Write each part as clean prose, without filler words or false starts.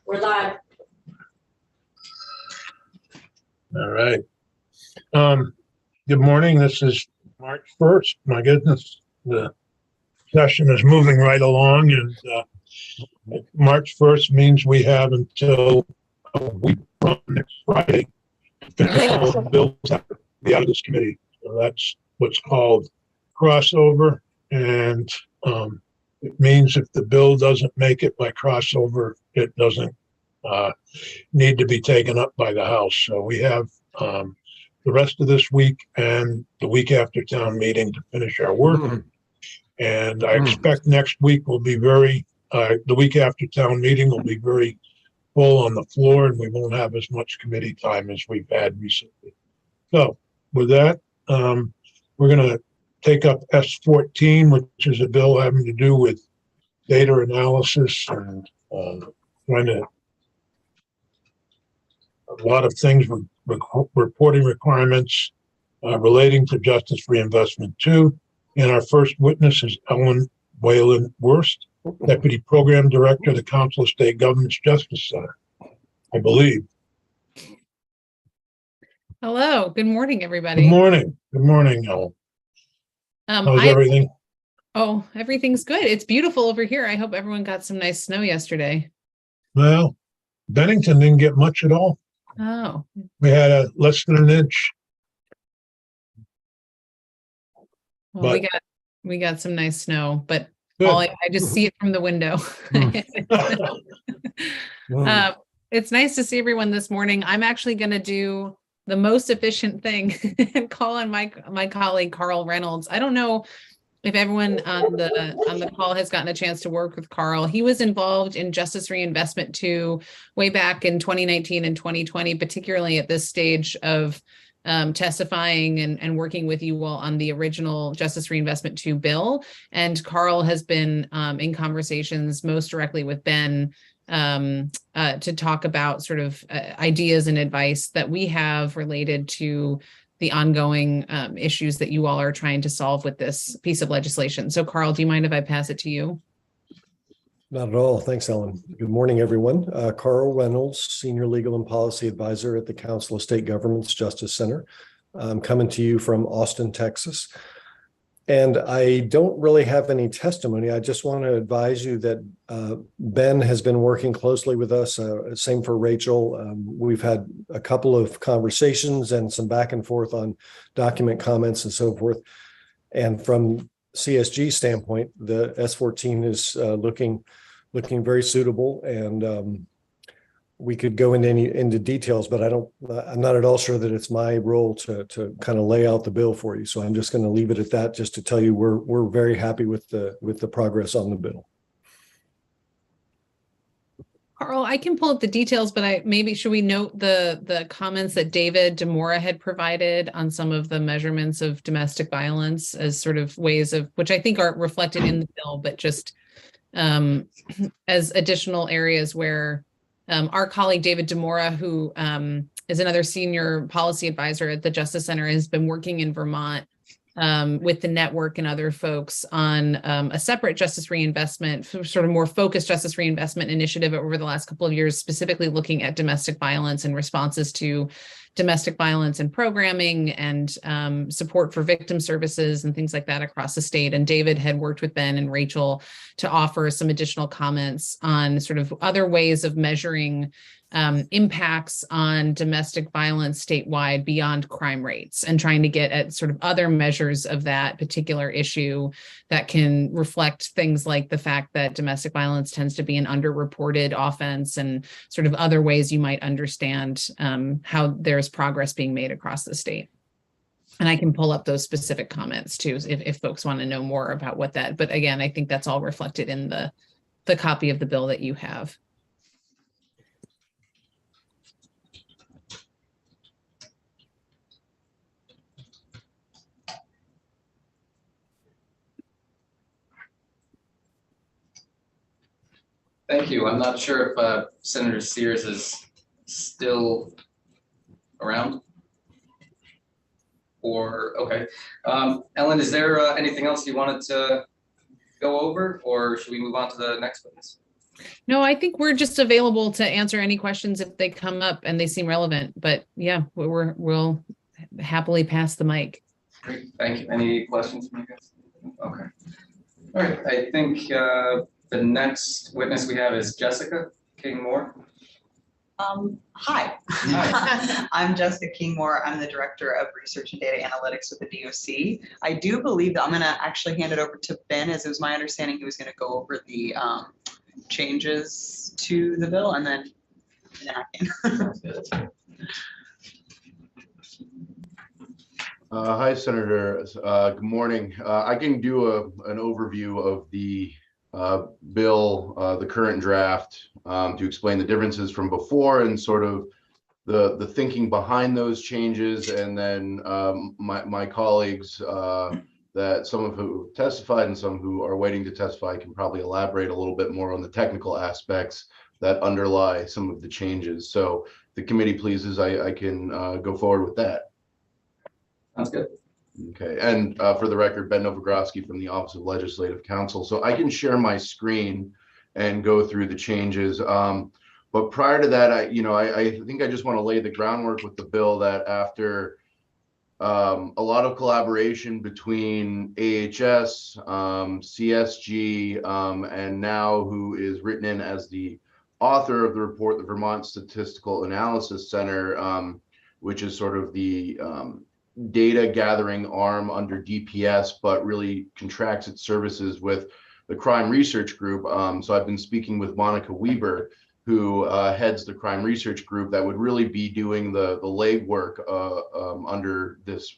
We're live. All right. Good morning. This is March 1st. My goodness, the session is moving right along, and March 1st means we have until a week from next Friday to finish all the bills that be out of this committee. So that's what's called crossover, and it means if the bill doesn't make it by crossover, it doesn't need to be taken up by the House. So we have the rest of this week and the week after town meeting to finish our work. And I expect next week will be the week after town meeting will be very full on the floor, and we won't have as much committee time as we've had recently. So with that, we're going to take up S14, which is a bill having to do with data analysis and trying to a lot of things with reporting requirements relating to Justice Reinvestment 2. And our first witness is Ellen Whalen Wurst, Deputy Program Director of the Council of State Government's Justice Center, I believe. Hello. Good morning, everybody. Good morning. Good morning, Ellen. How's everything? Oh, everything's good. It's beautiful over here. I hope everyone got some nice snow yesterday. Well, Bennington didn't get much at all. Oh. We had less than an inch. Well, But we got some nice snow, but good. I just see it from the window. It's nice to see everyone this morning. I'm actually going to do the most efficient thing and call on my colleague Carl Reynolds. I don't know if everyone on the call has gotten a chance to work with Carl. He was involved in Justice Reinvestment 2 way back in 2019 and 2020, particularly at this stage of testifying and working with you all on the original Justice Reinvestment 2 bill. And Carl has been in conversations most directly with Ben to talk about sort of ideas and advice that we have related to the ongoing issues that you all are trying to solve with this piece of legislation. So Carl, do you mind if I pass it to you? Not at all. Thanks, Ellen. Good morning, everyone. Carl Reynolds, Senior Legal and Policy Advisor at the Council of State Government's Justice Center. I'm coming to you from Austin, Texas. And I don't really have any testimony. I just want to advise you that Ben has been working closely with us. Same for Rachel. We've had a couple of conversations and some back and forth on document comments and so forth. And from CSG standpoint, the S14 is looking very suitable, and we could go into details, but I'm not at all sure that it's my role to kind of lay out the bill for you. So I'm just going to leave it at that, just to tell you we're very happy with the progress on the bill. Carl, I can pull up the details, but maybe should we note the comments that David DeMora had provided on some of the measurements of domestic violence as sort of ways of, which I think aren't reflected in the bill, but just as additional areas where our colleague David DeMora, who is another senior policy advisor at the Justice Center, has been working in Vermont with the network and other folks on a separate justice reinvestment, sort of more focused justice reinvestment initiative over the last couple of years, specifically looking at domestic violence and responses to domestic violence and programming and support for victim services and things like that across the state. And David had worked with Ben and Rachel to offer some additional comments on sort of other ways of measuring impacts on domestic violence statewide beyond crime rates, and trying to get at sort of other measures of that particular issue that can reflect things like the fact that domestic violence tends to be an underreported offense, and sort of other ways you might understand how there's progress being made across the state. And I can pull up those specific comments too, if folks want to know more about what that, but again, I think that's all reflected in the copy of the bill that you have. Thank you. I'm not sure if Senator Sears is still around. Or, okay. Ellen, is there anything else you wanted to go over, or should we move on to the next witness? No, I think we're just available to answer any questions if they come up and they seem relevant. But yeah, we'll happily pass the mic. Great, thank you. Any questions from you guys? Okay. All right, I think the next witness we have is Jessica King Moore. Hi. Hi. I'm Jessica King Moore. I'm the Director of Research and Data Analytics with the DOC. I do believe that I'm going to actually hand it over to Ben, as it was my understanding he was going to go over the changes to the bill, and then I can. Hi, Senator. Good morning. I can do an overview of the bill, the current draft, to explain the differences from before and sort of the thinking behind those changes. And then my colleagues, that some of who testified and some who are waiting to testify, can probably elaborate a little bit more on the technical aspects that underlie some of the changes. So if the committee pleases, I can go forward with that. Sounds good. Okay, and for the record, Ben Novogrodsky from the Office of Legislative Counsel. So I can share my screen and go through the changes. But prior to that, I think I just want to lay the groundwork with the bill that after a lot of collaboration between AHS, CSG, and now who is written in as the author of the report, the Vermont Statistical Analysis Center, which is sort of the data gathering arm under DPS, but really contracts its services with the Crime Research Group. So I've been speaking with Monica Weber, who heads the Crime Research Group that would really be doing the legwork under this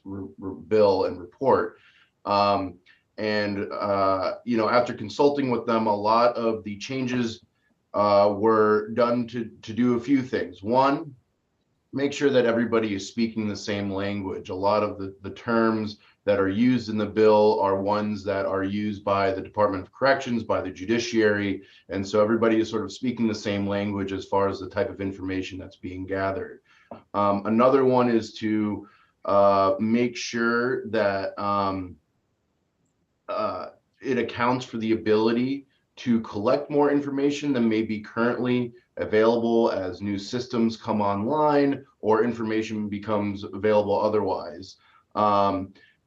bill and report. After consulting with them, a lot of the changes were done to do a few things. One, make sure that everybody is speaking the same language. A lot of the terms that are used in the bill are ones that are used by the Department of Corrections, by the Judiciary, and so everybody is sort of speaking the same language as far as the type of information that's being gathered. Another one is to make sure that it accounts for the ability to collect more information than may be currently available as new systems come online or information becomes available otherwise.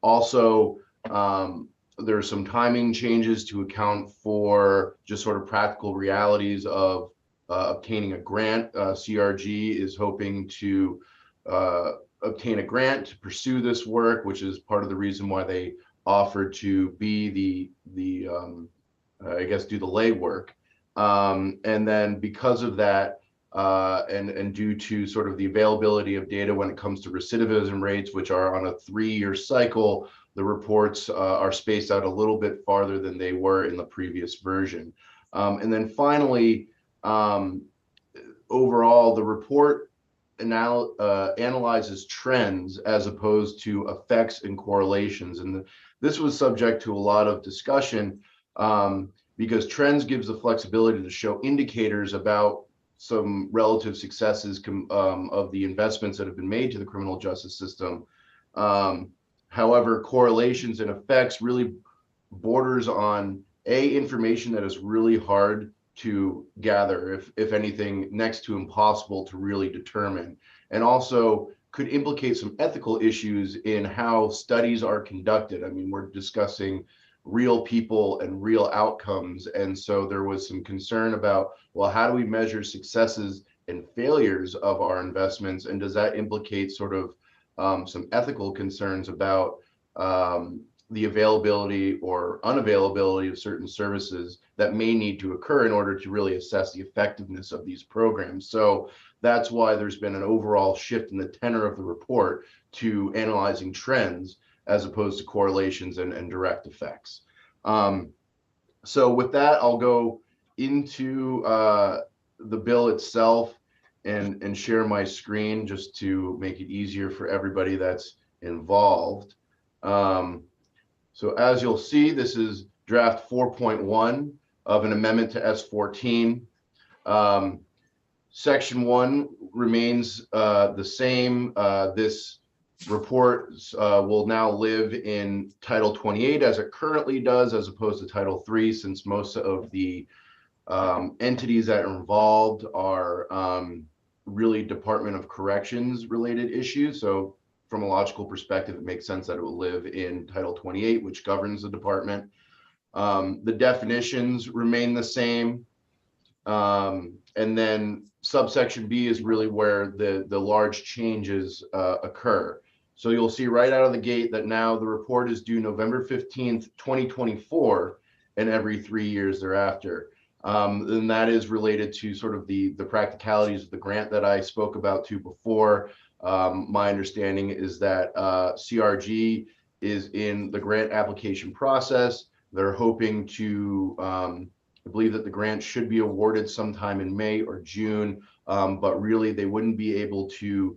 Also, there are some timing changes to account for just sort of practical realities of obtaining a grant. CRG is hoping to obtain a grant to pursue this work, which is part of the reason why they offered to be I guess, do the legwork. And then because of that, and due to sort of the availability of data when it comes to recidivism rates, which are on a 3-year cycle, the reports are spaced out a little bit farther than they were in the previous version. And then finally, overall, the report analyzes trends as opposed to effects and correlations. And this was subject to a lot of discussion, because trends gives the flexibility to show indicators about some relative successes of the investments that have been made to the criminal justice system. However, correlations and effects really borders on information that is really hard to gather, if anything, next to impossible to really determine, and also could implicate some ethical issues in how studies are conducted. I mean, we're discussing real people and real outcomes. And so there was some concern about, well, how do we measure successes and failures of our investments? And does that implicate sort of some ethical concerns about the availability or unavailability of certain services that may need to occur in order to really assess the effectiveness of these programs? So that's why there's been an overall shift in the tenor of the report to analyzing trends as opposed to correlations and direct effects. So with that, I'll go into the bill itself and share my screen just to make it easier for everybody that's involved. So as you'll see, this is draft 4.1 of an amendment to S14. Section 1 remains the same. This report will now live in Title 28 as it currently does, as opposed to Title 3, since most of the Entities that are involved are really Department of Corrections related issues. So from a logical perspective, it makes sense that it will live in Title 28, which governs the department. The definitions remain the same. And then subsection B is really where the large changes occur. So you'll see right out of the gate that now the report is due November 15th, 2024, and every 3 years thereafter. And that is related to sort of the practicalities of the grant that I spoke about to before. My understanding is that CRG is in the grant application process. They're hoping to, I believe that the grant should be awarded sometime in May or June, but really they wouldn't be able to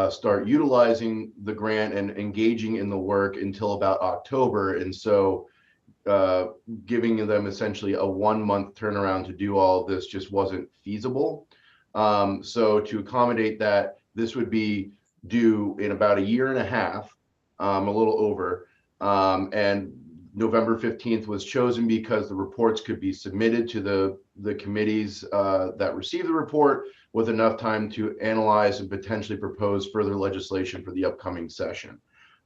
start utilizing the grant and engaging in the work until about October. And so giving them essentially a 1 month turnaround to do all of this just wasn't feasible. So to accommodate that, this would be due in about a year and a half, a little over. And November 15th was chosen because the reports could be submitted to the committees that receive the report with enough time to analyze and potentially propose further legislation for the upcoming session.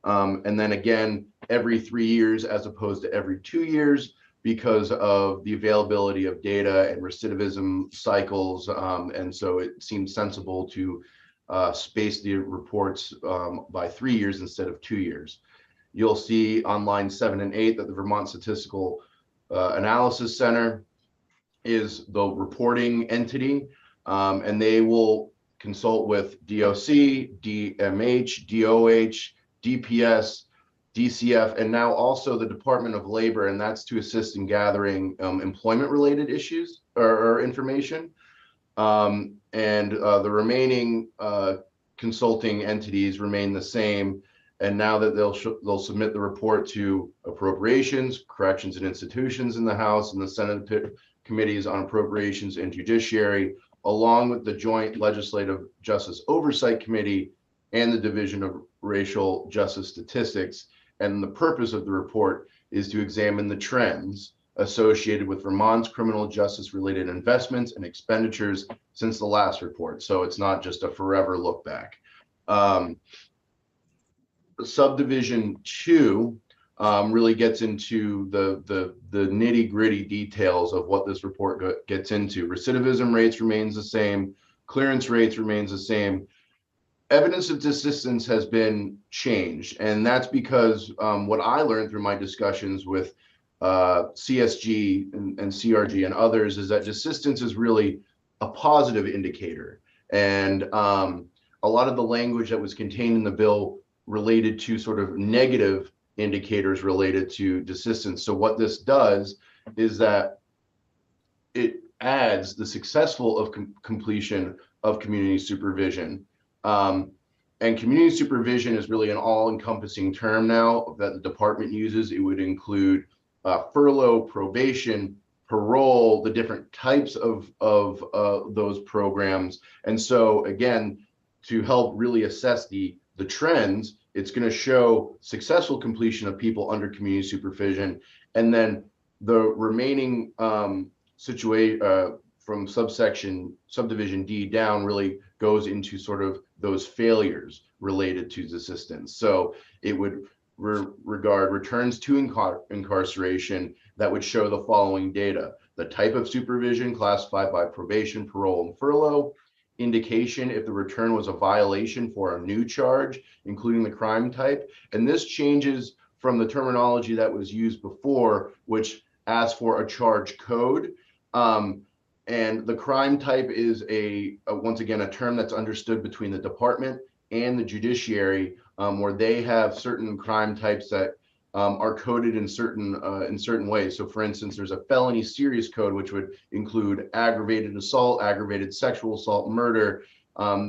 And then again, every 3 years as opposed to every 2 years because of the availability of data and recidivism cycles. And so it seemed sensible to space the reports by 3 years instead of 2 years. You'll see on line 7 and 8 that the Vermont Statistical Analysis Center is the reporting entity, and they will consult with DOC, DMH, DOH, DPS, DCF, and now also the Department of Labor, and that's to assist in gathering employment-related issues or information. And the remaining consulting entities remain the same. And now that they'll submit the report to Appropriations, Corrections and Institutions in the House, and the Senate Committees on Appropriations and Judiciary, along with the Joint Legislative Justice Oversight Committee and the Division of Racial Justice Statistics. And the purpose of the report is to examine the trends associated with Vermont's criminal justice related investments and expenditures since the last report. So it's not just a forever look back. Subdivision 2 really gets into the nitty gritty details of what this report gets into. Recidivism rates remains the same. Clearance rates remains the same. Evidence of desistance has been changed. And that's because what I learned through my discussions with CSG and CRG and others is that desistance is really a positive indicator. And a lot of the language that was contained in the bill related to sort of negative indicators related to desistance. So what this does is that it adds the successful completion of community supervision. And community supervision is really an all-encompassing term now that the department uses. It would include furlough, probation, parole, the different types of those programs. And so again, to help really assess the trends, it's going to show successful completion of people under community supervision, and then the remaining situation from subdivision D down really goes into sort of those failures related to desistance. So it would regard returns to incarceration that would show the following data: the type of supervision classified by probation, parole, and furlough, indication if the return was a violation for a new charge, including the crime type. And this changes from the terminology that was used before, which asked for a charge code. And the crime type is once again, a term that's understood between the department and the judiciary, where they have certain crime types that are coded in certain ways. So for instance, there's a felony serious code, which would include aggravated assault, aggravated sexual assault, murder.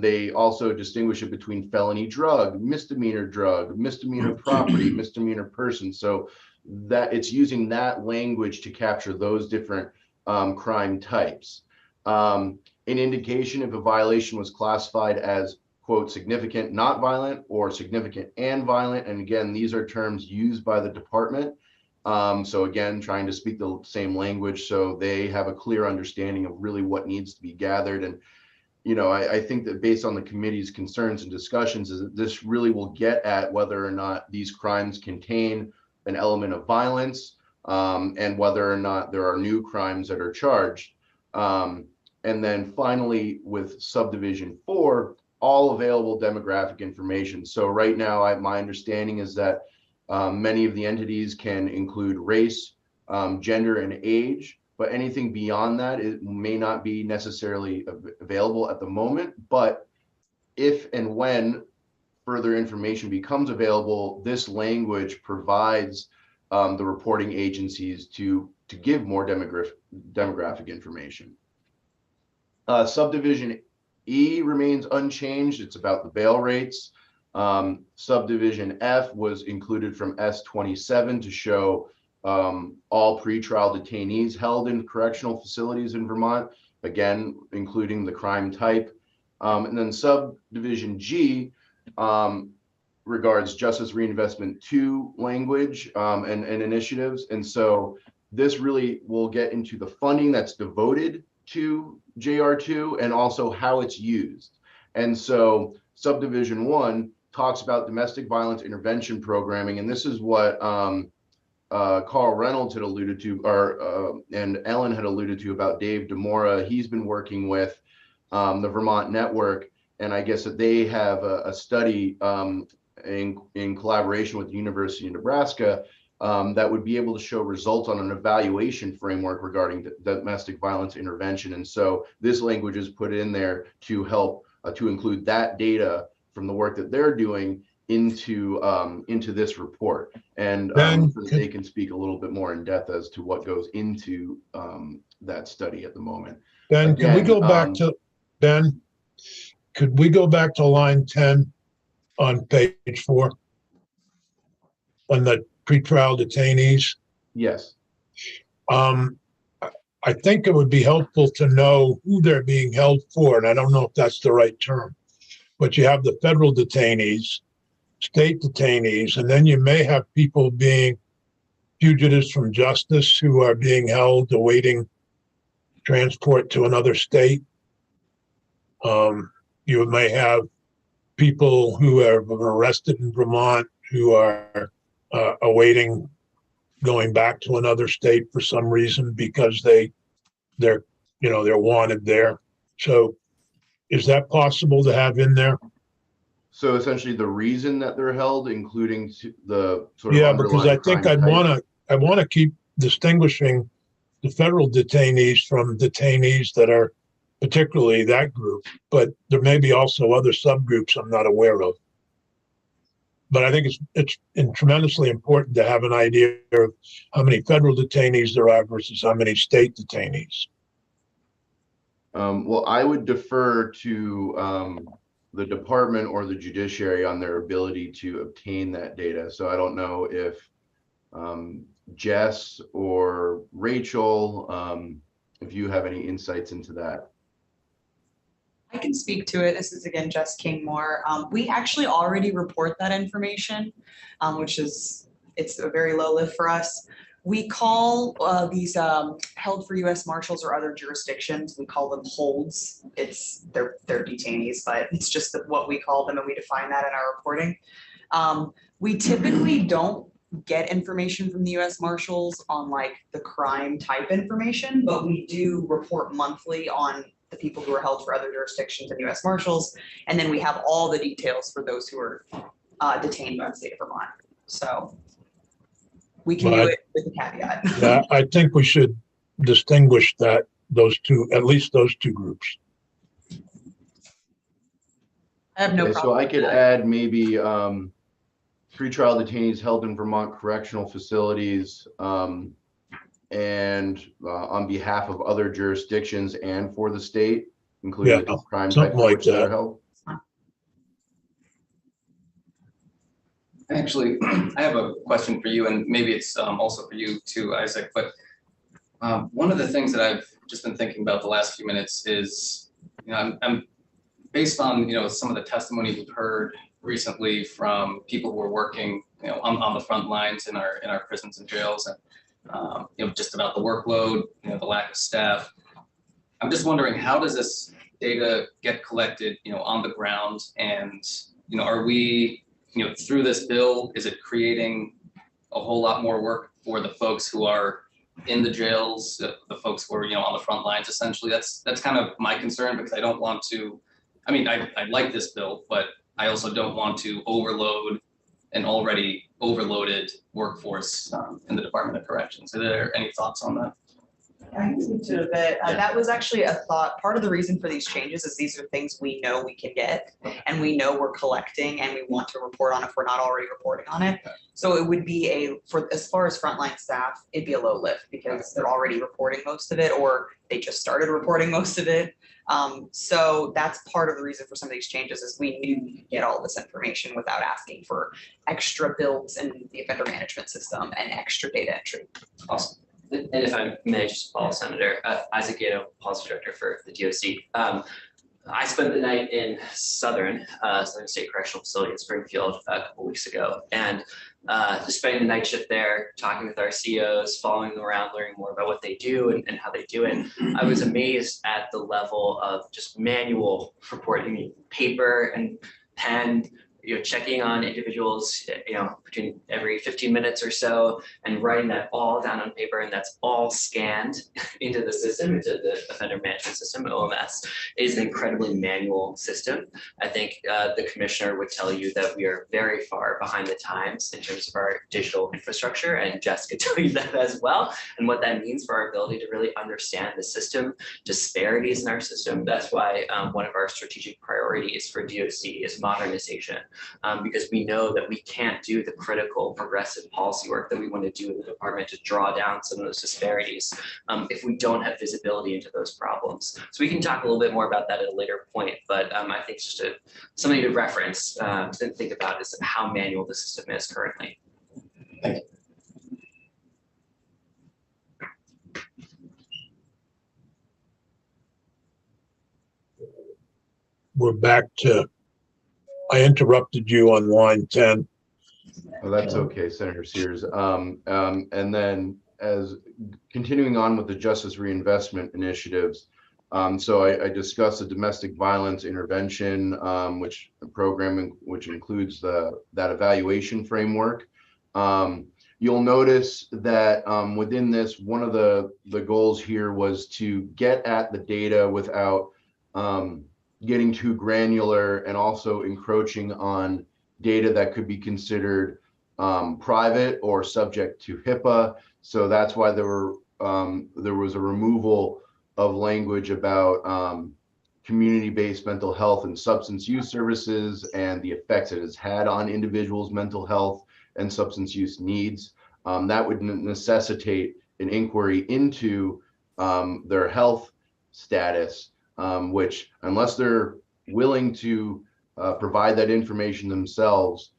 They also distinguish it between felony drug, misdemeanor property, misdemeanor person. So that it's using that language to capture those different crime types. An indication if a violation was classified as, quote, significant not violent or significant and violent. And again, these are terms used by the department. So again, trying to speak the same language so they have a clear understanding of really what needs to be gathered. And, I think that based on the committee's concerns and discussions is that this really will get at whether or not these crimes contain an element of violence, and whether or not there are new crimes that are charged. And then finally, with subdivision 4, all available demographic information. So right now, my understanding is that many of the entities can include race, gender, and age, but anything beyond that, it may not be necessarily available at the moment. But if and when further information becomes available, this language provides the reporting agencies to give more demographic information. Subdivision E remains unchanged. It's about the bail rates. Subdivision F was included from S27 to show all pretrial detainees held in correctional facilities in Vermont, again, including the crime type. And then subdivision G regards Justice Reinvestment 2 language and initiatives. And so this really will get into the funding that's devoted to JR2 and also how it's used. And so subdivision 1 talks about domestic violence intervention programming. And this is what Carl Reynolds had alluded to, and Ellen had alluded to about Dave DeMora. He's been working with the Vermont Network, and I guess that they have a study in collaboration with the University of Nebraska that would be able to show results on an evaluation framework regarding domestic violence intervention. And so this language is put in there to help to include that data from the work that they're doing into this report, and so that they can speak a little bit more in depth as to what goes into that study at the moment. Ben, Again, can we go back to Ben? Could we go back to line 10 on page 4 on the pretrial detainees? Yes. I think it would be helpful to know who they're being held for, and I don't know if that's the right term, but you have the federal detainees, state detainees, and then you may have people being fugitives from justice who are being held awaiting transport to another state. You may have people who are arrested in Vermont who are awaiting going back to another state for some reason because they're wanted there. So is that possible to have in there? So essentially the reason that they're held, including the sort of because I think I want to keep distinguishing the federal detainees from detainees that are particularly that group, but there may be also other subgroups I'm not aware of. But I think it's tremendously important to have an idea of how many federal detainees there are versus how many state detainees. Well, I would defer to the department or the judiciary on their ability to obtain that data. So I don't know if Jess or Rachel, if you have any insights into that. I can speak to it. This is again Jess King-Moore. We actually already report that information, which is, it's a very low lift for us. We call these held for U.S. Marshals or other jurisdictions, we call them holds. They're detainees, but it's just what we call them, and we define that in our reporting. We typically don't get information from the U.S. Marshals on like the crime type information, but we do report monthly on the people who are held for other jurisdictions and U.S. Marshals, and then we have all the details for those who are detained by the state of Vermont. So we can do it with a caveat. Yeah, I think we should distinguish those two, at least those two groups. I have no problem. So I could add maybe pretrial detainees held in Vermont correctional facilities, and on behalf of other jurisdictions and for the state, including the crime type for which they're held. Actually, I have a question for you, and maybe it's also for you too, Isaac, but one of the things that I've just been thinking about the last few minutes is, I'm based on, some of the testimony we've heard recently from people who are working, on the front lines in our prisons and jails, and just about the workload, the lack of staff. I'm just wondering, how does this data get collected, on the ground, and are we, through this bill, is it creating a whole lot more work for the folks who are in the jails, the folks who are, on the front lines, essentially? That's kind of my concern, because I don't want to, I like this bill, but I also don't want to overload an already overloaded workforce in the Department of Corrections. Are there any thoughts on that? I can speak to it a bit. That was actually a thought. Part of the reason for these changes is these are things we know we can get, and we know we're collecting, and we want to report on if we're not already reporting on it. So it would be for as far as frontline staff, it'd be a low lift because they're already reporting most of it, or they just started reporting most of it. So that's part of the reason for some of these changes, is we knew we could get all this information without asking for extra builds in the offender management system and extra data entry. Awesome. And if I may just follow Senator, Isaac Gato, Policy Director for the DOC. I spent the night in Southern State Correctional Facility in Springfield a couple weeks ago, and just spending the night shift there, talking with our COs, following them around, learning more about what they do and how they do it. I was amazed at the level of just manual reporting, paper and pen, checking on individuals, between every 15 minutes or so, and writing that all down on paper, and that's all scanned into the system, into the offender management system, OMS. It is an incredibly manual system. I think the commissioner would tell you that we are very far behind the times in terms of our digital infrastructure, and Jess could tell you that as well, and what that means for our ability to really understand the system, disparities in our system. That's why one of our strategic priorities for DOC is modernization. Because we know that we can't do the critical progressive policy work that we want to do in the department to draw down some of those disparities if we don't have visibility into those problems. So we can talk a little bit more about that at a later point, but I think it's just something to reference to think about is how manual the system is currently. Thank you. We're back to, I interrupted you on line 10. Oh, that's okay, Senator Sears. And then as continuing on with the Justice Reinvestment Initiatives, so I discussed the domestic violence intervention, which includes that evaluation framework. You'll notice that within this, one of the goals here was to get at the data without getting too granular and also encroaching on data that could be considered private or subject to HIPAA. So that's why there was a removal of language about community-based mental health and substance use services and the effects it has had on individuals' mental health and substance use needs. That would necessitate an inquiry into their health status, which, unless they're willing to provide that information themselves,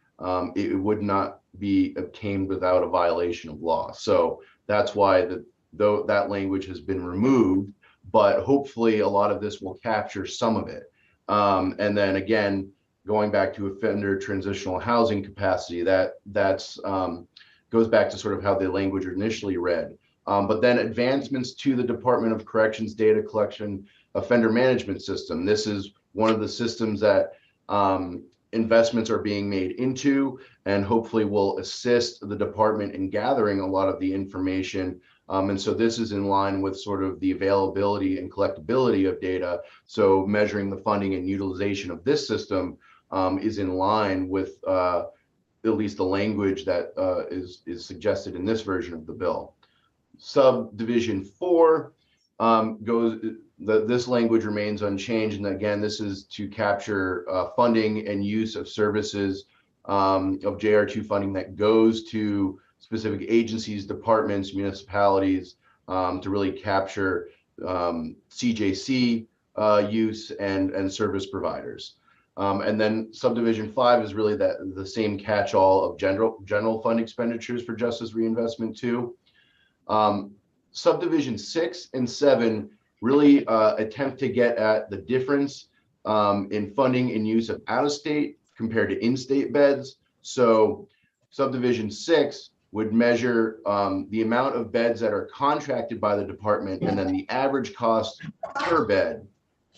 it would not be obtained without a violation of law. So that's why that language has been removed, but hopefully a lot of this will capture some of it. And then again, going back to offender transitional housing capacity, that's goes back to sort of how the language initially read. But then advancements to the Department of Corrections data collection offender management system. This is one of the systems that investments are being made into, and hopefully will assist the department in gathering a lot of the information. And so this is in line with sort of the availability and collectability of data. So measuring the funding and utilization of this system is in line with at least the language that is suggested in this version of the bill. Subdivision 4 this language remains unchanged, and again, this is to capture funding and use of services of JR2 funding that goes to specific agencies, departments, municipalities, to really capture CJC use and service providers. And then subdivision 5 is really the same catch-all of general fund expenditures for Justice Reinvestment 2. Subdivision 6 and 7 really attempt to get at the difference in funding and use of out-of-state compared to in-state beds. So subdivision 6 would measure the amount of beds that are contracted by the department and then the average cost per bed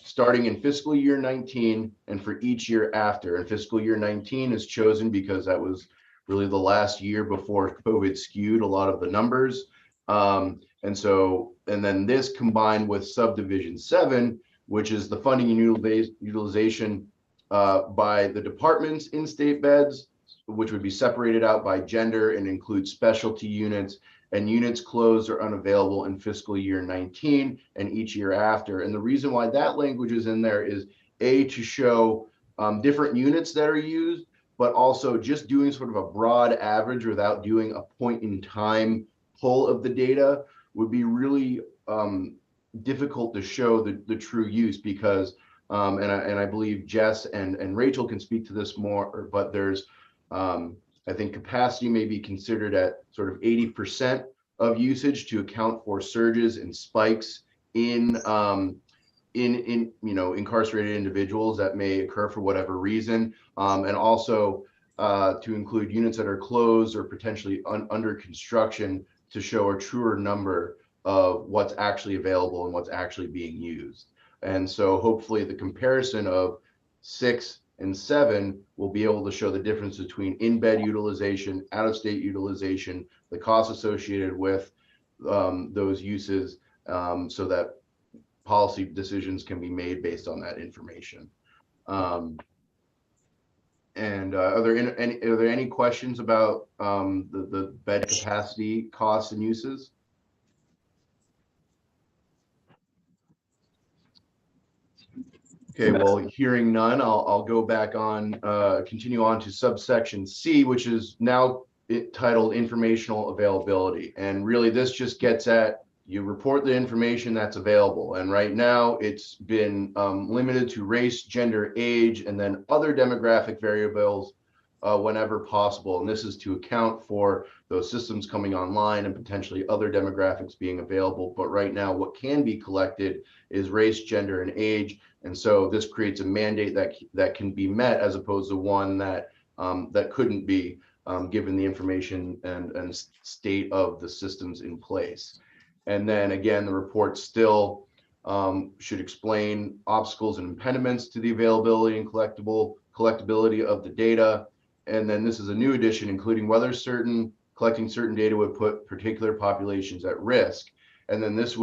starting in fiscal year 19 and for each year after. And fiscal year 19 is chosen because that was really the last year before COVID skewed a lot of the numbers. And then this combined with subdivision 7, which is the funding and utilization by the department's in-state beds, which would be separated out by gender and include specialty units and units closed or unavailable in fiscal year 19 and each year after. And the reason why that language is in there is to show different units that are used, but also just doing sort of a broad average without doing a point in time pull of the data would be really difficult to show the true use because, and I believe Jess and Rachel can speak to this more, but there's, I think capacity may be considered at sort of 80% of usage to account for surges and spikes in incarcerated individuals that may occur for whatever reason, and also to include units that are closed or potentially under construction to show a truer number of what's actually available and what's actually being used. And so hopefully the comparison of 6 and 7 will be able to show the difference between in-bed utilization, out-of-state utilization, the costs associated with those uses, so that policy decisions can be made based on that information. Are there any questions about the bed capacity, costs, and uses? Okay, well, hearing none, I'll go back on, continue on to subsection C, which is now titled informational availability. And really this just gets at, you report the information that's available. And right now it's been limited to race, gender, age, and then other demographic variables whenever possible. And this is to account for those systems coming online and potentially other demographics being available. But right now what can be collected is race, gender, and age. And so this creates a mandate that can be met as opposed to one that that couldn't be given the information and state of the systems in place. And then again, the report still should explain obstacles and impediments to the availability and collectability of the data. And then this is a new addition, including whether collecting certain data would put particular populations at risk. And then this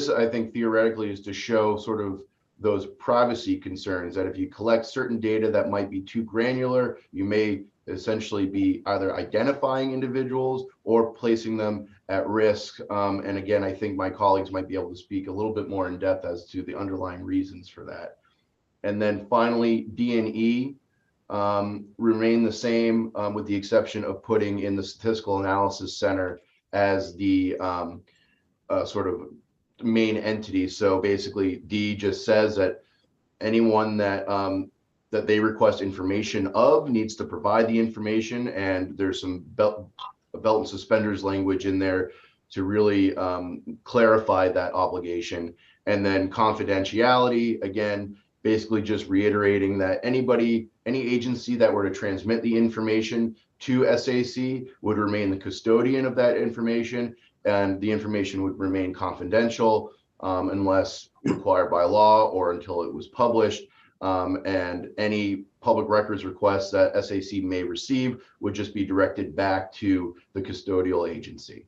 I think theoretically is to show sort of those privacy concerns that if you collect certain data that might be too granular, you may essentially be either identifying individuals or placing them at risk. And again, I think my colleagues might be able to speak a little bit more in depth as to the underlying reasons for that. And then finally, D and E remain the same with the exception of putting in the Statistical Analysis Center as the sort of main entity. So basically D just says that anyone that that they request information of needs to provide the information, and there's some belt and suspenders language in there to really clarify that obligation. And then confidentiality, again, basically just reiterating that any agency that were to transmit the information to SAC would remain the custodian of that information, and the information would remain confidential unless required by law or until it was published. And any public records requests that SAC may receive would just be directed back to the custodial agency.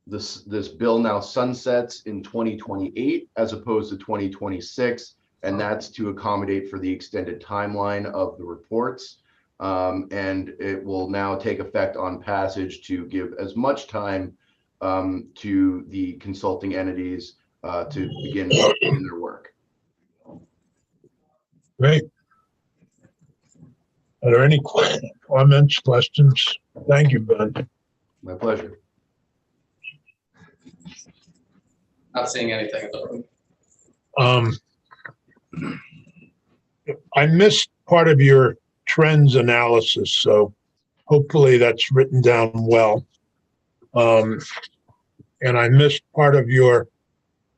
This bill now sunsets in 2028 as opposed to 2026, and that's to accommodate for the extended timeline of the reports. And it will now take effect on passage to give as much time to the consulting entities to begin their work. Great. Are there any comments, questions? Thank you, Ben. My pleasure. Not seeing anything in the room. I missed part of your trends analysis, so hopefully that's written down well. And I missed part of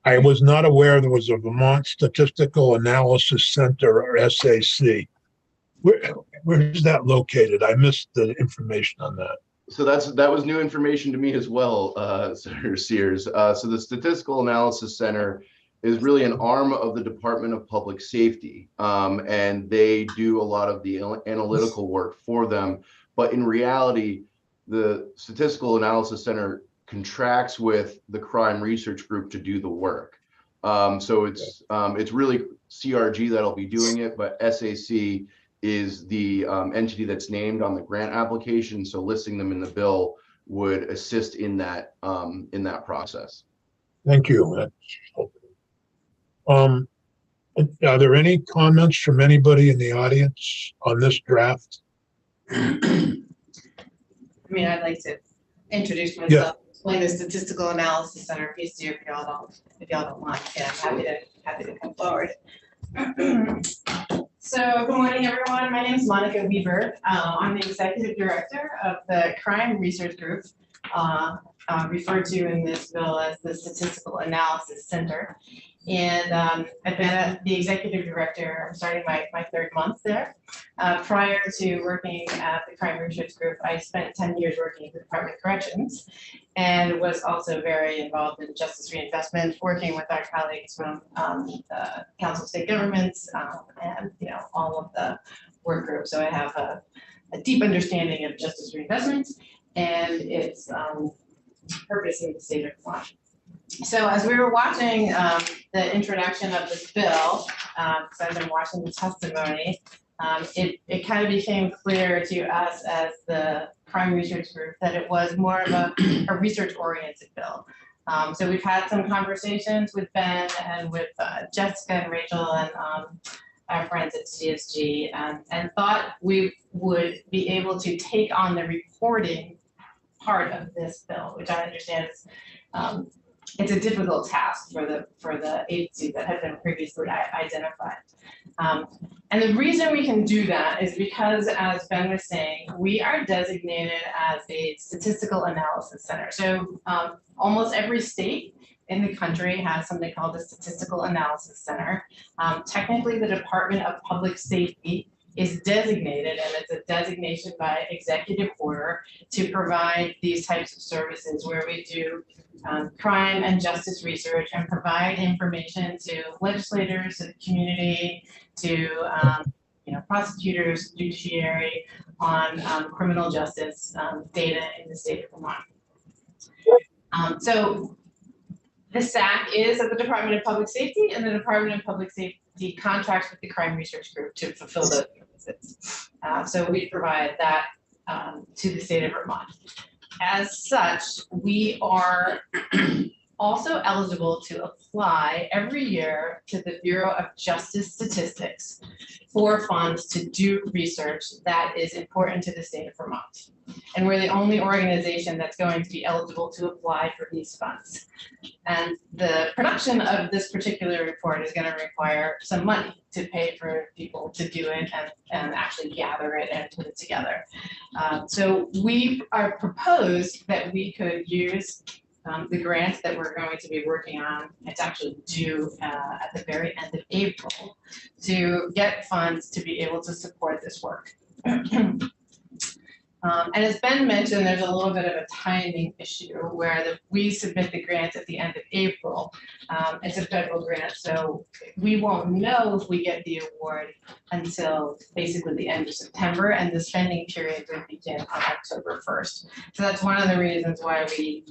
I was not aware there was a Vermont Statistical Analysis Center, or SAC. Where is that located? I missed the information on that. So that was new information to me as well, Senator Sears. So the Statistical Analysis Center is really an arm of the Department of Public Safety, and they do a lot of the analytical work for them. But in reality, the Statistical Analysis Center contracts with the Crime Research Group to do the work. So it's really CRG that'll be doing it, but SAC is the entity that's named on the grant application. So listing them in the bill would assist in that process. Thank you. Are there any comments from anybody in the audience on this draft? I mean, I'd like to introduce myself, explain the Statistical Analysis Center piece to you if y'all don't mind. Yeah, I'm happy to come forward. So good morning, everyone. My name is Monica Weaver. I'm the Executive Director of the Crime Research Group, referred to in this bill as the Statistical Analysis Center. And I've been the Executive Director, I'm starting my third month there. Prior to working at the Crime Research Group, I spent 10 years working at the Department of Corrections and was also very involved in justice reinvestment, working with our colleagues from the Council of State Governments and all of the work groups. So I have a deep understanding of justice reinvestment and its purpose in the state of Vermont. So as we were watching the introduction of this bill, because I've been watching the testimony, it kind of became clear to us as the Crime Research Group that it was more of a research-oriented bill. So we've had some conversations with Ben and with Jessica and Rachel and our friends at CSG and thought we would be able to take on the reporting part of this bill, which I understand is it's a difficult task for the agencies that have been previously identified. And the reason we can do that is because, as Ben was saying, we are designated as a statistical analysis center. So almost every state in the country has something called the Statistical Analysis Center. Technically, the Department of Public Safety is designated, and it's a designation by executive order to provide these types of services where we do crime and justice research and provide information to legislators, to the community, to prosecutors, judiciary on criminal justice data in the state of Vermont. So the SAC is at the Department of Public Safety, and the Department of Public Safety contracts with the Crime Research Group to fulfill those services. So we provide that to the state of Vermont. As such, we are also eligible to apply every year to the Bureau of Justice Statistics for funds to do research that is important to the state of Vermont. And we're the only organization that's going to be eligible to apply for these funds. And the production of this particular report is going to require some money to pay for people to do it and actually gather it and put it together. So we are proposed that we could use the grant that we're going to be working on. It's actually due at the very end of April to get funds to be able to support this work. And as Ben mentioned, there's a little bit of a timing issue where we submit the grant at the end of April. It's a federal grant, so we won't know if we get the award until basically the end of September, and the spending period would begin on October 1st. So that's one of the reasons why we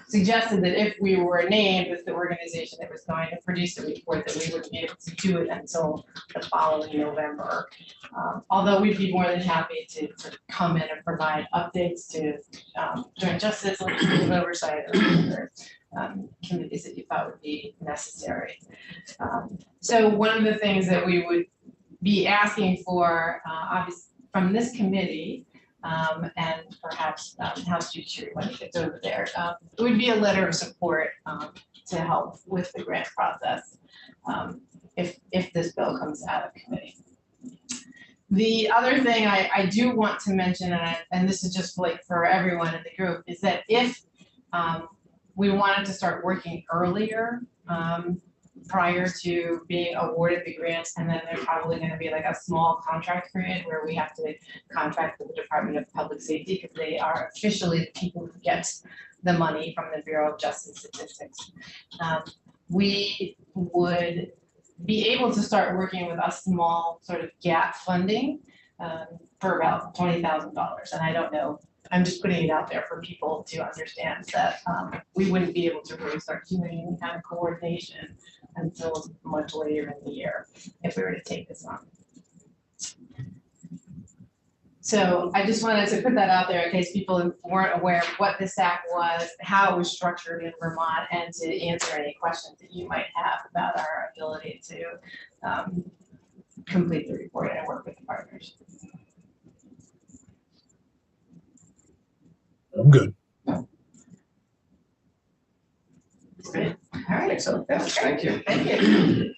suggested that if we were named as the organization that was going to produce the report, that we wouldn't be able to do it until the following November. Although we'd be more than happy to come in and provide updates to joint justice, legislative oversight, or other committees that you thought would be necessary. So one of the things that we would be asking for, obviously, from this committee, and perhaps House Judiciary when it gets over there, it would be a letter of support to help with the grant process if this bill comes out of committee. The other thing I do want to mention, and this is just like for everyone in the group, is that if we wanted to start working earlier prior to being awarded the grant, and then there's probably gonna be like a small contract period where we have to contract with the Department of Public Safety, because they are officially the people who get the money from the Bureau of Justice Statistics. We would be able to start working with a small sort of gap funding for about $20,000, and I don't know, I'm just putting it out there for people to understand that we wouldn't be able to really start doing any kind of coordination until much later in the year if we were to take this on. So I just wanted to put that out there in case people weren't aware of what the SAC was, how it was structured in Vermont, and to answer any questions that you might have about our ability to complete the report and work with the partners. I'm good. Great. All right. Excellent. Yeah, thank you. Thank you.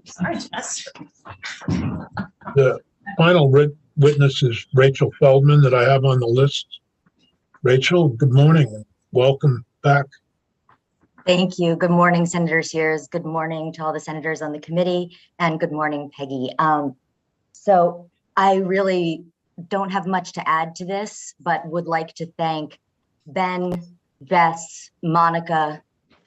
Sorry, Jess. The final witness is Rachel Feldman that I have on the list. Rachel, good morning. Welcome back. Thank you. Good morning, Senator Sears. Good morning to all the senators on the committee, and good morning, Peggy. So I really don't have much to add to this, but would like to thank Ben, Jess, Monica,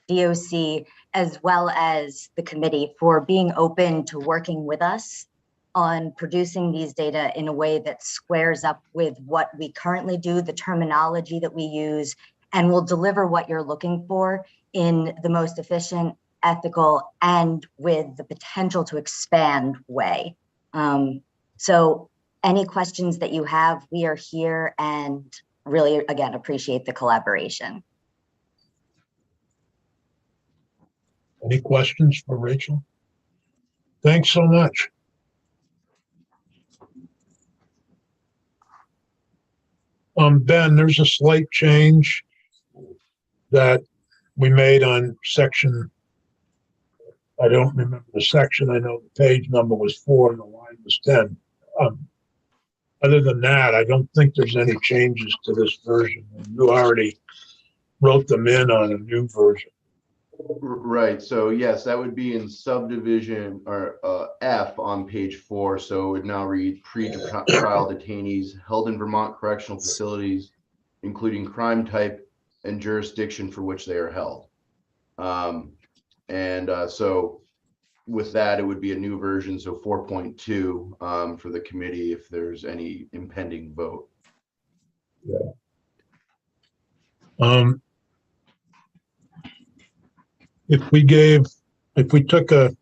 DOC, as well as the committee for being open to working with us on producing these data in a way that squares up with what we currently do, the terminology that we use, and will deliver what you're looking for in the most efficient, ethical, and with the potential to expand way. So any questions that you have, we are here, and really, again, appreciate the collaboration. Any questions for Rachel? Thanks so much. Ben, there's a slight change that we made on section, I don't remember the section, I know the page number was 4 and the line was 10. Other than that, I don't think there's any changes to this version. You already wrote them in on a new version. Right, so yes, that would be in subdivision or F on page 4. So it would now read pre-trial detainees held in Vermont correctional facilities, including crime type and jurisdiction for which they are held. So with that, it would be a new version, so 4.2 for the committee if there's any impending vote. Yeah. If we took a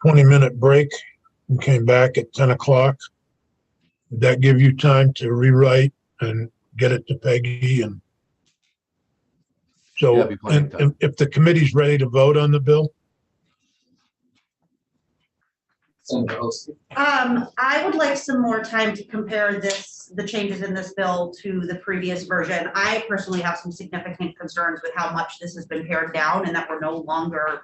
20-minute break and came back at 10 o'clock, would that give you time to rewrite and get it to Peggy? And so, and if the committee's ready to vote on the bill? I would like some more time to compare the changes in this bill to the previous version. I personally have some significant concerns with how much this has been pared down, and that we're no longer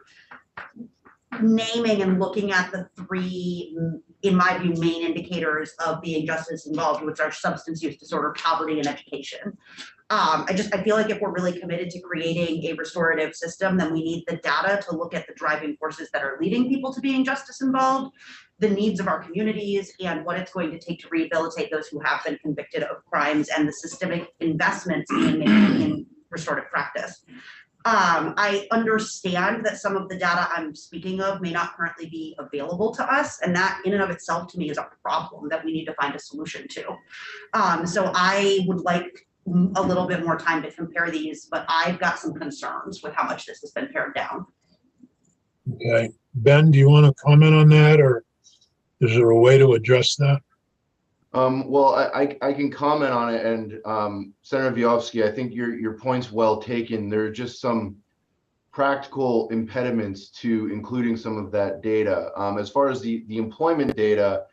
naming and looking at the 3, in my view, main indicators of being justice involved, which are substance use disorder, poverty, and education. I feel like if we're really committed to creating a restorative system, then we need the data to look at the driving forces that are leading people to being justice involved, the needs of our communities, and what it's going to take to rehabilitate those who have been convicted of crimes, and the systemic investments being made in restorative practice. I understand that some of the data I'm speaking of may not currently be available to us, and that in and of itself to me is a problem that we need to find a solution to. So I would like a little bit more time to compare these, but I've got some concerns with how much this has been pared down. Okay. Ben, do you want to comment on that, or is there a way to address that? Well, I can comment on it, and Senator Viofsky, I think your point's well taken. There are just some practical impediments to including some of that data. As far as the employment data,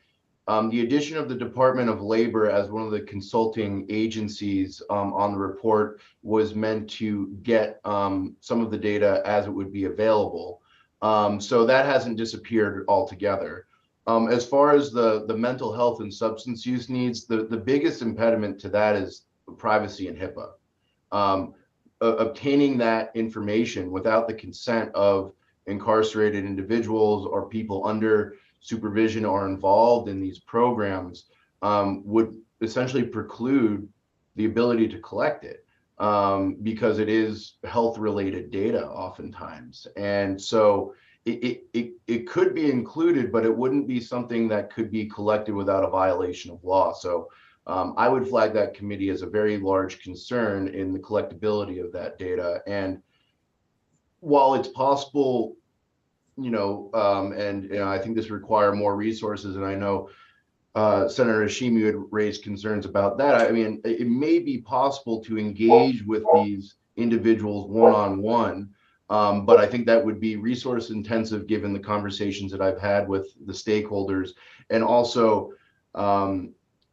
the addition of the Department of Labor as one of the consulting agencies on the report was meant to get some of the data as it would be available. So that hasn't disappeared altogether. As far as the mental health and substance use needs, the biggest impediment to that is privacy and HIPAA. obtaining that information without the consent of incarcerated individuals or people under supervision or involved in these programs would essentially preclude the ability to collect it because it is health related data oftentimes. And so it could be included, but it wouldn't be something that could be collected without a violation of law. So I would flag that committee as a very large concern in the collectability of that data. And while it's possible, I think this require more resources, and I know Senator Hashimi had raised concerns about that. I mean, it may be possible to engage with these individuals one-on-one, but I think that would be resource intensive given the conversations that I've had with the stakeholders. And also,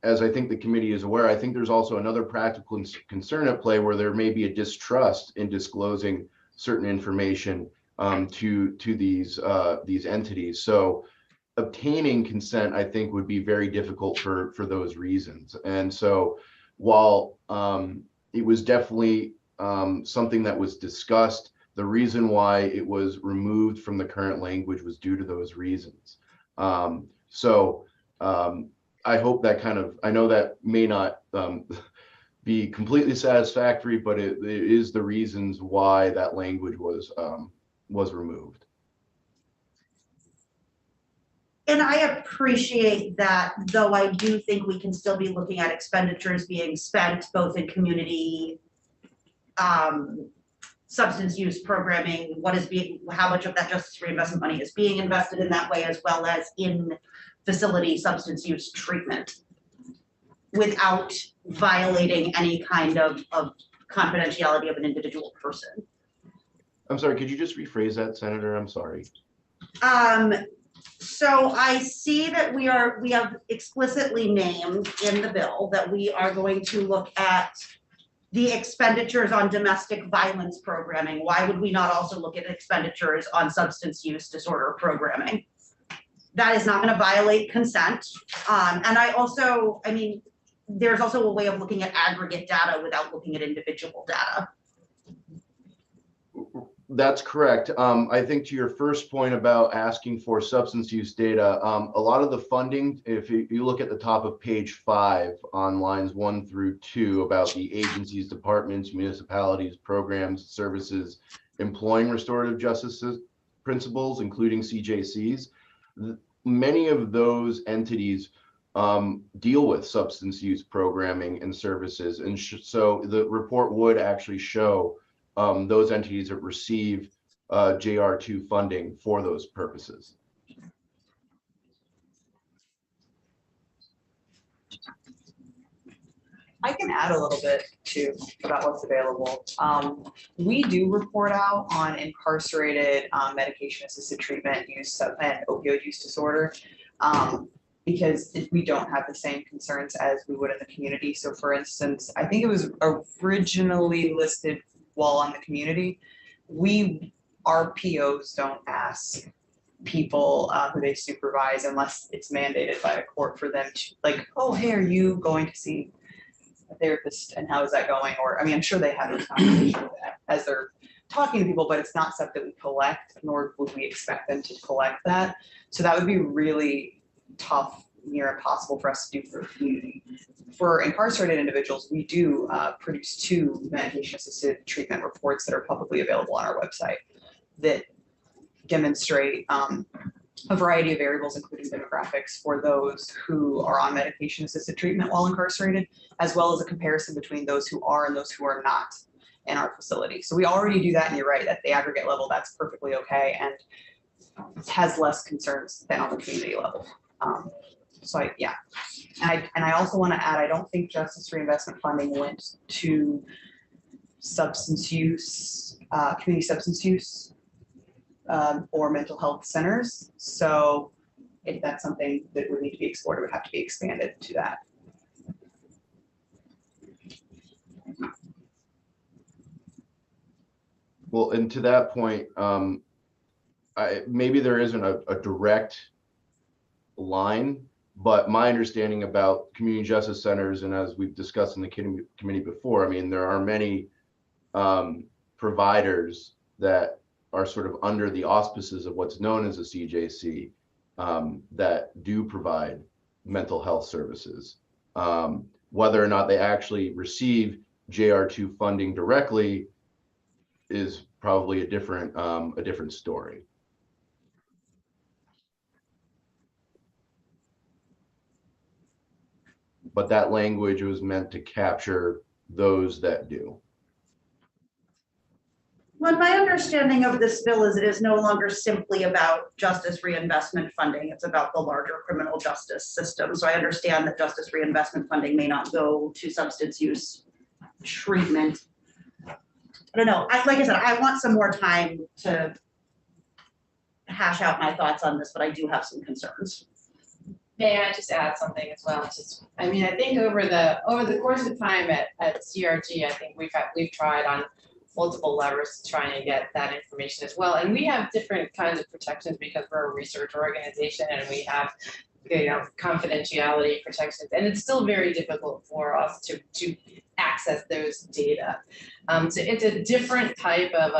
as I think the committee is aware, I think there's also another practical concern at play where there may be a distrust in disclosing certain information to these entities. So obtaining consent, I think, would be very difficult for those reasons. And so while it was definitely something that was discussed, the reason why it was removed from the current language was due to those reasons. I hope that I know that may not be completely satisfactory, but it is the reasons why that language was removed. And I appreciate that, though I do think we can still be looking at expenditures being spent both in community substance use programming, how much of that justice reinvestment money is being invested in that way, as well as in facility substance use treatment, without violating any kind of confidentiality of an individual person. I'm sorry, could you just rephrase that, Senator? I'm sorry. So I see that we have explicitly named in the bill that we are going to look at the expenditures on domestic violence programming. Why would we not also look at expenditures on substance use disorder programming? That is not going to violate consent. And there's also a way of looking at aggregate data without looking at individual data. That's correct. I think to your first point about asking for substance use data, a lot of the funding, if you look at the top of page 5 on lines 1 through 2 about the agencies, departments, municipalities, programs, services employing restorative justice principles, including CJCs, many of those entities deal with substance use programming and services. And so the report would actually show those entities that receive JR2 funding for those purposes. I can add a little bit too about what's available. We do report out on incarcerated medication-assisted treatment use and opioid use disorder because we don't have the same concerns as we would in the community. So for instance, I think it was originally listed while on the community. Our POs don't ask people who they supervise unless it's mandated by a court for them to, like, oh, hey, are you going to see a therapist and how is that going? Or, I mean, I'm sure they have those conversations as they're talking to people, but it's not stuff that we collect, nor would we expect them to collect that. So that would be really tough, near impossible for us to do for the community. For incarcerated individuals, we do produce 2 medication-assisted treatment reports that are publicly available on our website that demonstrate a variety of variables, including demographics for those who are on medication-assisted treatment while incarcerated, as well as a comparison between those who are and those who are not in our facility. So we already do that, and you're right, at the aggregate level, that's perfectly okay, and has less concerns than on the community level. And I also want to add, I don't think justice reinvestment funding went to substance use, community substance use, or mental health centers. So if that's something that would need to be explored, it would have to be expanded to that. Well, and to that point, maybe there isn't a direct line, but my understanding about community justice centers, and as we've discussed in the committee before, I mean, there are many providers that are sort of under the auspices of what's known as a CJC that do provide mental health services. Whether or not they actually receive JR2 funding directly is probably a different story. But that language was meant to capture those that do. Well, my understanding of this bill is it is no longer simply about justice reinvestment funding. It's about the larger criminal justice system. So I understand that justice reinvestment funding may not go to substance use treatment. I don't know. Like I said, I want some more time to hash out my thoughts on this, but I do have some concerns. May I just add something as well? I mean, I think over the course of time at CRG, I think we've tried on multiple levers to try and get that information as well. And we have different kinds of protections because we're a research organization and we have, you know, confidentiality protections, and it's still very difficult for us to access those data. So it's a different type of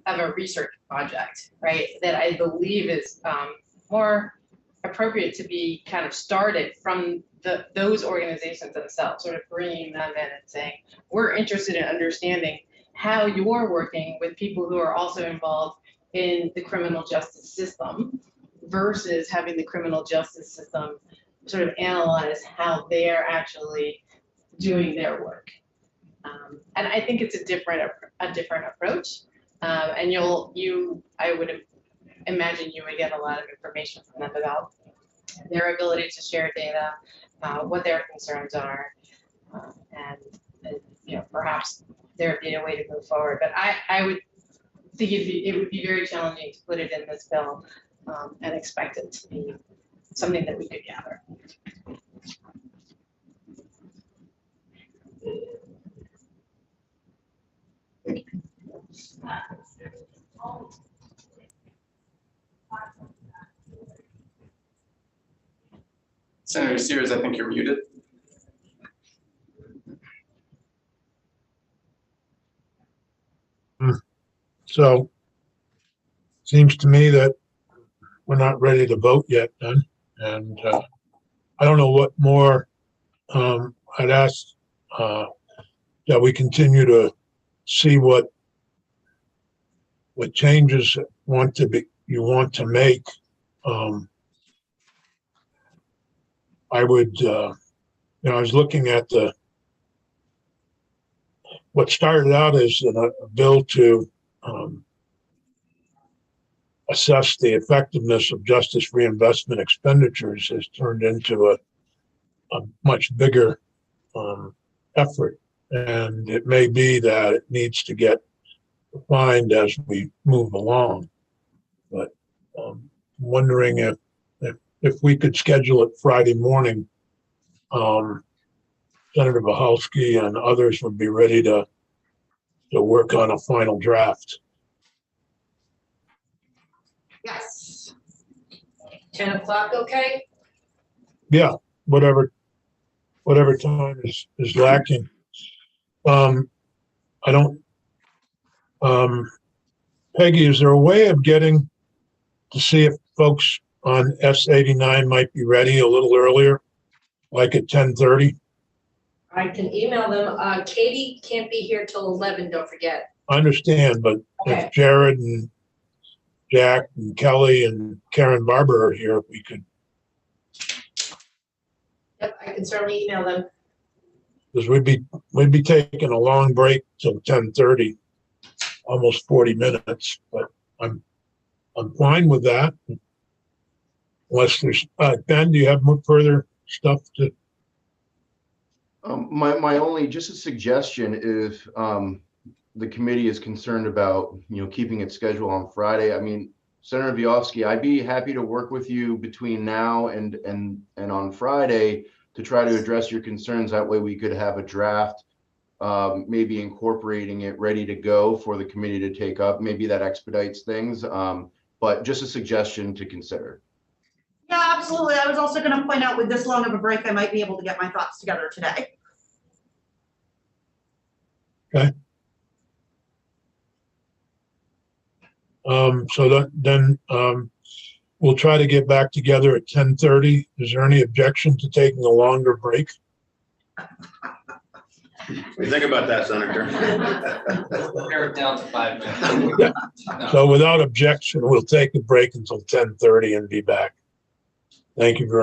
a research project, right? That I believe is more appropriate to be kind of started from those organizations themselves, sort of bringing them in and saying, we're interested in understanding how you're working with people who are also involved in the criminal justice system versus having the criminal justice system sort of analyze how they're actually doing their work. And I think it's a different approach. And I would imagine you would get a lot of information from them about their ability to share data, what their concerns are, and you know, perhaps there would be a way to move forward. But I would think it would be very challenging to put it in this bill and expect it to be something that we could gather. Senator Sears, I think you're muted. So seems to me that we're not ready to vote yet then. And I don't know what more I'd ask that we continue to see what changes you want to make. I would, I was looking at what started out as a bill to assess the effectiveness of justice reinvestment expenditures has turned into a much bigger effort. And it may be that it needs to get refined as we move along. But wondering if we could schedule it Friday morning, Senator Bahalski and others would be ready to work on a final draft. Yes. 10 o'clock, okay? Yeah, whatever time is lacking. I don't, Peggy, is there a way of getting to see if folks on S89 might be ready a little earlier, like at 10:30? I can email them. Katie can't be here till 11, don't forget. I understand, but Okay. if Jared and Jack and Kelly and Karen Barber are here, we could, Yep, I can certainly email them. because we'd be taking a long break till 10:30, almost 40 minutes, but I'm fine with that. Unless there's, Ben, do you have more further stuff to? My only, just a suggestion, if the committee is concerned about, keeping its schedule on Friday, I mean, Senator Viofsky, I'd be happy to work with you between now and on Friday to try to address your concerns. That way we could have a draft, maybe incorporating it ready to go for the committee to take up. Maybe that expedites things, but just a suggestion to consider. Yeah, absolutely. I was also going to point out with this long of a break, I might be able to get my thoughts together today. Okay. Then we'll try to get back together at 10:30. Is there any objection to taking a longer break? What do you think about that, Senator? Pare it down to 5 minutes. Yeah. No. So without objection, we'll take a break until 10:30 and be back. Thank you very much.